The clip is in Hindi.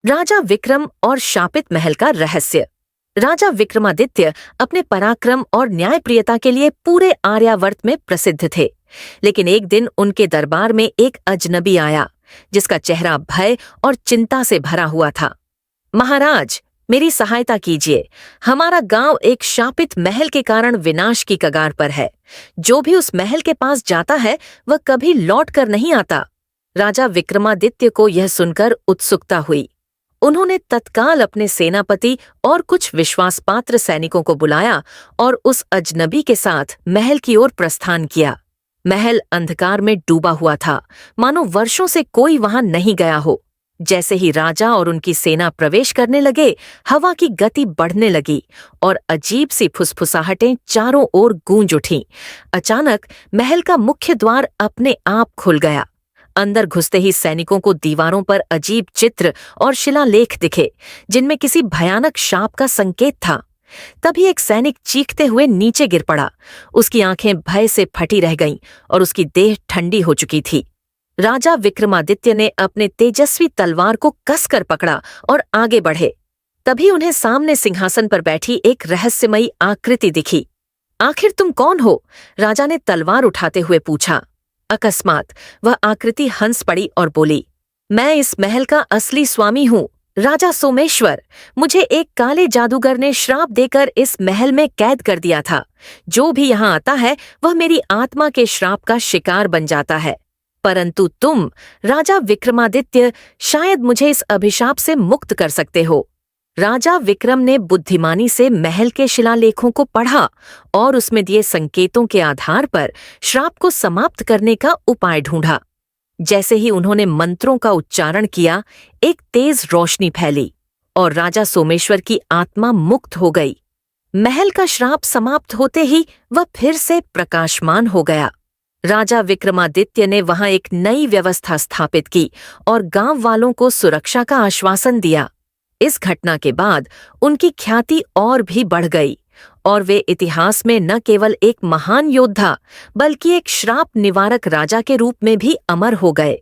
राजा विक्रम और शापित महल का रहस्य। राजा विक्रमादित्य अपने पराक्रम और न्यायप्रियता के लिए पूरे आर्यावर्त में प्रसिद्ध थे। लेकिन एक दिन उनके दरबार में एक अजनबी आया जिसका चेहरा भय और चिंता से भरा हुआ था। महाराज, मेरी सहायता कीजिए। हमारा गांव एक शापित महल के कारण विनाश की कगार पर है। जो भी उस महल के पास जाता है वह कभी लौट कर नहीं आता। राजा विक्रमादित्य को यह सुनकर उत्सुकता हुई। उन्होंने तत्काल अपने सेनापति और कुछ विश्वासपात्र सैनिकों को बुलाया और उस अजनबी के साथ महल की ओर प्रस्थान किया। महल अंधकार में डूबा हुआ था, मानो वर्षों से कोई वहां नहीं गया हो। जैसे ही राजा और उनकी सेना प्रवेश करने लगे, हवा की गति बढ़ने लगी और अजीब सी फुसफुसाहटें चारों ओर गूंज उठीं। अचानक महल का मुख्य द्वार अपने आप खुल गया। अंदर घुसते ही सैनिकों को दीवारों पर अजीब चित्र और शिलालेख दिखे, जिनमें किसी भयानक शाप का संकेत था। तभी एक सैनिक चीखते हुए नीचे गिर पड़ा। उसकी आंखें भय से फटी रह गईं और उसकी देह ठंडी हो चुकी थी। राजा विक्रमादित्य ने अपने तेजस्वी तलवार को कसकर पकड़ा और आगे बढ़े। तभी उन्हें सामने सिंहासन पर बैठी एक रहस्यमयी आकृति दिखी। आखिर तुम कौन हो? राजा ने तलवार उठाते हुए पूछा। अकस्मात वह आकृति हंस पड़ी और बोली, मैं इस महल का असली स्वामी हूँ, राजा सोमेश्वर। मुझे एक काले जादूगर ने श्राप देकर इस महल में कैद कर दिया था। जो भी यहाँ आता है वह मेरी आत्मा के श्राप का शिकार बन जाता है। परंतु तुम, राजा विक्रमादित्य, शायद मुझे इस अभिशाप से मुक्त कर सकते हो। राजा विक्रम ने बुद्धिमानी से महल के शिलालेखों को पढ़ा और उसमें दिए संकेतों के आधार पर श्राप को समाप्त करने का उपाय ढूंढा। जैसे ही उन्होंने मंत्रों का उच्चारण किया, एक तेज रोशनी फैली और राजा सोमेश्वर की आत्मा मुक्त हो गई। महल का श्राप समाप्त होते ही वह फिर से प्रकाशमान हो गया। राजा विक्रमादित्य ने वहां एक नई व्यवस्था स्थापित की और गांव वालों को सुरक्षा का आश्वासन दिया। इस घटना के बाद उनकी ख्याति और भी बढ़ गई और वे इतिहास में न केवल एक महान योद्धा बल्कि एक श्राप निवारक राजा के रूप में भी अमर हो गए।